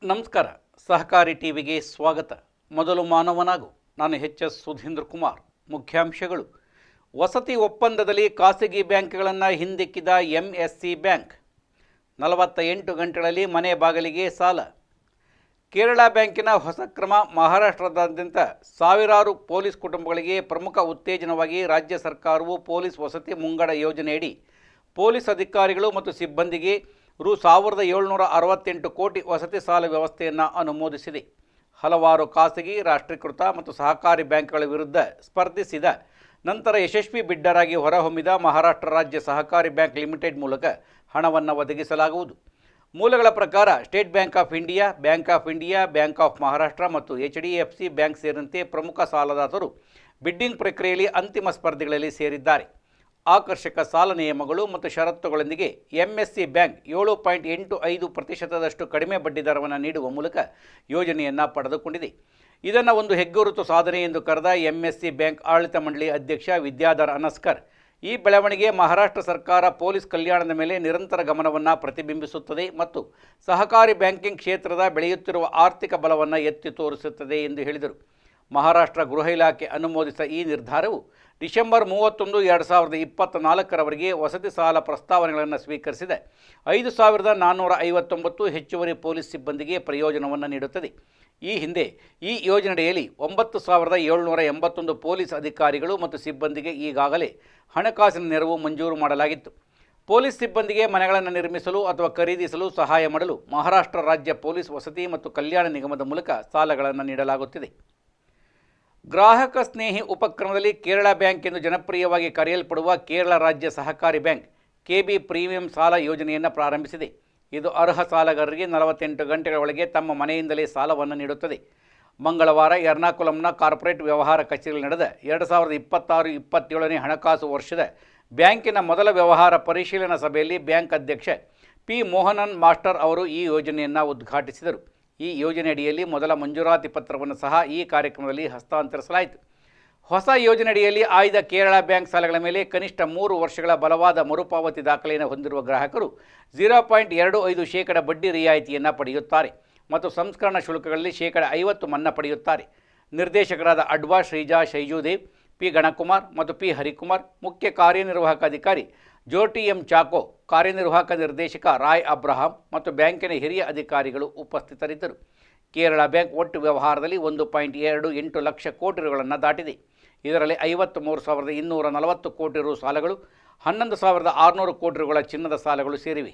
ನಮಸ್ಕಾರ. ಸಹಕಾರಿ ಟಿವಿಗೆ ಸ್ವಾಗತ. ಮೊದಲು ಮಾನವನಾಗು. ನಾನು ಎಚ್.ಎಸ್. ಸುಧೀಂದ್ರ ಕುಮಾರ್. ಮುಖ್ಯಾಂಶಗಳು: ವಸತಿ ಒಪ್ಪಂದದಲ್ಲಿ ಖಾಸಗಿ ಬ್ಯಾಂಕ್ಗಳನ್ನು ಹಿಂದಿಕ್ಕಿದ ಎಂಎಸ್ಸಿ ಬ್ಯಾಂಕ್. 48 ಗಂಟೆಗಳಲ್ಲಿ ಮನೆ ಬಾಗಿಲಿಗೆ ಸಾಲ. ಕೇರಳ ಬ್ಯಾಂಕಿನ ಹೊಸ ಕ್ರಮ. ಮಹಾರಾಷ್ಟ್ರದಾದ್ಯಂತ ಸಾವಿರಾರು ಪೊಲೀಸ್ ಕುಟುಂಬಗಳಿಗೆ ಪ್ರಮುಖ ಉತ್ತೇಜನವಾಗಿ ರಾಜ್ಯ ಸರ್ಕಾರವು ಪೊಲೀಸ್ ವಸತಿ ಮುಂಗಡ ಯೋಜನೆಯಡಿ ಪೊಲೀಸ್ ಅಧಿಕಾರಿಗಳು ಮತ್ತು ಸಿಬ್ಬಂದಿಗೆ ರು 1768 ಕೋಟಿ ವಸತಿ ಸಾಲ ವ್ಯವಸ್ಥೆಯನ್ನು ಅನುಮೋದಿಸಿದೆ. ಹಲವಾರು ಖಾಸಗಿ, ರಾಷ್ಟ್ರೀಕೃತ ಮತ್ತು ಸಹಕಾರಿ ಬ್ಯಾಂಕ್ಗಳ ವಿರುದ್ಧ ಸ್ಪರ್ಧಿಸಿದ ನಂತರ ಯಶಸ್ವಿ ಬಿಡ್ಡರ್ ಆಗಿ ಹೊರಹೊಮ್ಮಿದ ಮಹಾರಾಷ್ಟ್ರ ರಾಜ್ಯ ಸಹಕಾರಿ ಬ್ಯಾಂಕ್ ಲಿಮಿಟೆಡ್ ಮೂಲಕ ಹಣವನ್ನು ಒದಗಿಸಲಾಗುವುದು. ಮೂಲಗಳ ಪ್ರಕಾರ state bank of India, bank of Maharashtra ಮತ್ತು HDFC ಬ್ಯಾಂಕ್ ಸೇರಿದಂತೆ ಪ್ರಮುಖ ಸಾಲದಾತರು ಬಿಡ್ಡಿಂಗ್ ಪ್ರಕ್ರಿಯೆಯಲ್ಲಿ ಅಂತಿಮ ಸ್ಪರ್ಧೆಗಳಲ್ಲಿ ಸೇರಿದ್ದಾರೆ. ಆಕರ್ಷಕ ಸಾಲ ನಿಯಮಗಳು ಮತ್ತು ಷರತ್ತುಗಳೊಂದಿಗೆ ಎಂಎಸ್ಸಿ ಬ್ಯಾಂಕ್ 7.85% ಕಡಿಮೆ ಬಡ್ಡಿದರವನ್ನು ನೀಡುವ ಮೂಲಕ ಯೋಜನೆಯನ್ನು ಪಡೆದುಕೊಂಡಿದೆ. ಇದನ್ನು ಒಂದು ಹೆಗ್ಗುರುತು ಸಾಧನೆ ಎಂದು ಕರೆದ ಎಂಎಸ್ಸಿ ಬ್ಯಾಂಕ್ ಆಡಳಿತ ಮಂಡಳಿ ಅಧ್ಯಕ್ಷ ವಿದ್ಯಾಧರ್ ಅನಸ್ಕರ್, ಈ ಬೆಳವಣಿಗೆ ಮಹಾರಾಷ್ಟ್ರ ಸರ್ಕಾರ ಪೊಲೀಸ್ ಕಲ್ಯಾಣದ ಮೇಲೆ ನಿರಂತರ ಗಮನವನ್ನು ಪ್ರತಿಬಿಂಬಿಸುತ್ತದೆ ಮತ್ತು ಸಹಕಾರಿ ಬ್ಯಾಂಕಿಂಗ್ ಕ್ಷೇತ್ರದ ಬೆಳೆಯುತ್ತಿರುವ ಆರ್ಥಿಕ ಬಲವನ್ನು ಎತ್ತಿ ತೋರಿಸುತ್ತದೆ ಎಂದು ಹೇಳಿದರು. ಮಹಾರಾಷ್ಟ್ರ ಗೃಹ ಇಲಾಖೆ ಅನುಮೋದಿಸಿದ ಈ ನಿರ್ಧಾರವು ಡಿಸೆಂಬರ್ 31, 2024 ವಸತಿ ಸಾಲ ಪ್ರಸ್ತಾವನೆಗಳನ್ನು ಸ್ವೀಕರಿಸಿದ 5459 ಹೆಚ್ಚುವರಿ ಪೊಲೀಸ್ ಸಿಬ್ಬಂದಿಗೆ ಪ್ರಯೋಜನವನ್ನು ನೀಡುತ್ತದೆ. ಈ ಹಿಂದೆ ಈ ಯೋಜನೆಯಲ್ಲಿ 9781 ಪೊಲೀಸ್ ಅಧಿಕಾರಿಗಳು ಮತ್ತು ಸಿಬ್ಬಂದಿಗೆ ಈಗಾಗಲೇ ಹಣಕಾಸಿನ ನೆರವು ಮಂಜೂರು ಮಾಡಲಾಗಿತ್ತು. ಪೊಲೀಸ್ ಸಿಬ್ಬಂದಿಗೆ ಮನೆಗಳನ್ನು ನಿರ್ಮಿಸಲು ಅಥವಾ ಖರೀದಿಸಲು ಸಹಾಯ ಮಾಡಲು ಮಹಾರಾಷ್ಟ್ರ ರಾಜ್ಯ ಪೊಲೀಸ್ ವಸತಿ ಮತ್ತು ಕಲ್ಯಾಣ ನಿಗಮದ ಮೂಲಕ ಸಾಲಗಳನ್ನು ನೀಡಲಾಗುತ್ತಿದೆ. ಗ್ರಾಹಕ ಸ್ನೇಹಿ ಉಪಕ್ರಮದಲ್ಲಿ ಕೇರಳ ಬ್ಯಾಂಕ್ ಎಂದು ಜನಪ್ರಿಯವಾಗಿ ಕರೆಯಲ್ಪಡುವ ಕೇರಳ ರಾಜ್ಯ ಸಹಕಾರಿ ಬ್ಯಾಂಕ್ KB ಪ್ರೀಮಿಯಂ ಸಾಲ ಯೋಜನೆಯನ್ನು ಪ್ರಾರಂಭಿಸಿದೆ. ಇದು ಅರ್ಹ ಸಾಲಗಾರರಿಗೆ 48 ಗಂಟೆಗಳ ಒಳಗೆ ತಮ್ಮ ಮನೆಯಿಂದಲೇ ಸಾಲವನ್ನು ನೀಡುತ್ತದೆ. ಮಂಗಳವಾರ ಎರ್ನಾಕುಲಂನ ಕಾರ್ಪೊರೇಟ್ ವ್ಯವಹಾರ ಕಚೇರಿಯಲ್ಲಿ ನಡೆದ 2026-27ನೇ ಹಣಕಾಸು ವರ್ಷದ ಬ್ಯಾಂಕಿನ ಮೊದಲ ವ್ಯವಹಾರ ಪರಿಶೀಲನಾ ಸಭೆಯಲ್ಲಿ ಬ್ಯಾಂಕ್ ಅಧ್ಯಕ್ಷ P. ಮೋಹನನ್ ಮಾಸ್ಟರ್ ಅವರು ಈ ಯೋಜನೆಯನ್ನು ಉದ್ಘಾಟಿಸಿದರು. ಈ ಯೋಜನೆಯಡಿಯಲ್ಲಿ ಮೊದಲ ಮಂಜೂರಾತಿ ಪತ್ರವನ್ನು ಸಹ ಈ ಕಾರ್ಯಕ್ರಮದಲ್ಲಿ ಹಸ್ತಾಂತರಿಸಲಾಯಿತು. ಹೊಸ ಯೋಜನೆಯಡಿಯಲ್ಲಿ ಆಯ್ದ ಕೇರಳ ಬ್ಯಾಂಕ್ ಸಾಲಗಳ ಮೇಲೆ ಕನಿಷ್ಠ 3 ವರ್ಷಗಳ ಬಲವಾದ ಮರುಪಾವತಿ ದಾಖಲೆಯನ್ನು ಹೊಂದಿರುವ ಗ್ರಾಹಕರು 0.25% ಬಡ್ಡಿ ರಿಯಾಯಿತಿಯನ್ನು ಪಡೆಯುತ್ತಾರೆ ಮತ್ತು ಸಂಸ್ಕರಣಾ ಶುಲ್ಕಗಳಲ್ಲಿ 50% ಮನ್ನಾ ಪಡೆಯುತ್ತಾರೆ. ನಿರ್ದೇಶಕರಾದ ಅಡ್ವಾ ಶ್ರೀಜಾ ಶೈಜುದೇವ್, P. ಗಣಕುಮಾರ್ ಮತ್ತು P. ಹರಿಕುಮಾರ್, ಮುಖ್ಯ ಕಾರ್ಯನಿರ್ವಾಹಕ ಅಧಿಕಾರಿ ಜ್ಯೋತಿ M. ಚಾಕೋ, ಕಾರ್ಯನಿರ್ವಾಹಕ ನಿರ್ದೇಶಕ ರಾಯ್ ಅಬ್ರಹಾಂ ಮತ್ತು ಬ್ಯಾಂಕಿನ ಹಿರಿಯ ಅಧಿಕಾರಿಗಳು ಉಪಸ್ಥಿತರಿದ್ದರು. ಕೇರಳ ಬ್ಯಾಂಕ್ ಒಟ್ಟು ವ್ಯವಹಾರದಲ್ಲಿ 1.28 ಲಕ್ಷ ಕೋಟಿ ರುಗಳನ್ನು ದಾಟಿದೆ. ಇದರಲ್ಲಿ 53,240 ಕೋಟಿ ರು ಸಾಲಗಳು, 11,600 ಕೋಟಿ ರುಗಳ ಚಿನ್ನದ ಸಾಲಗಳು ಸೇರಿವೆ.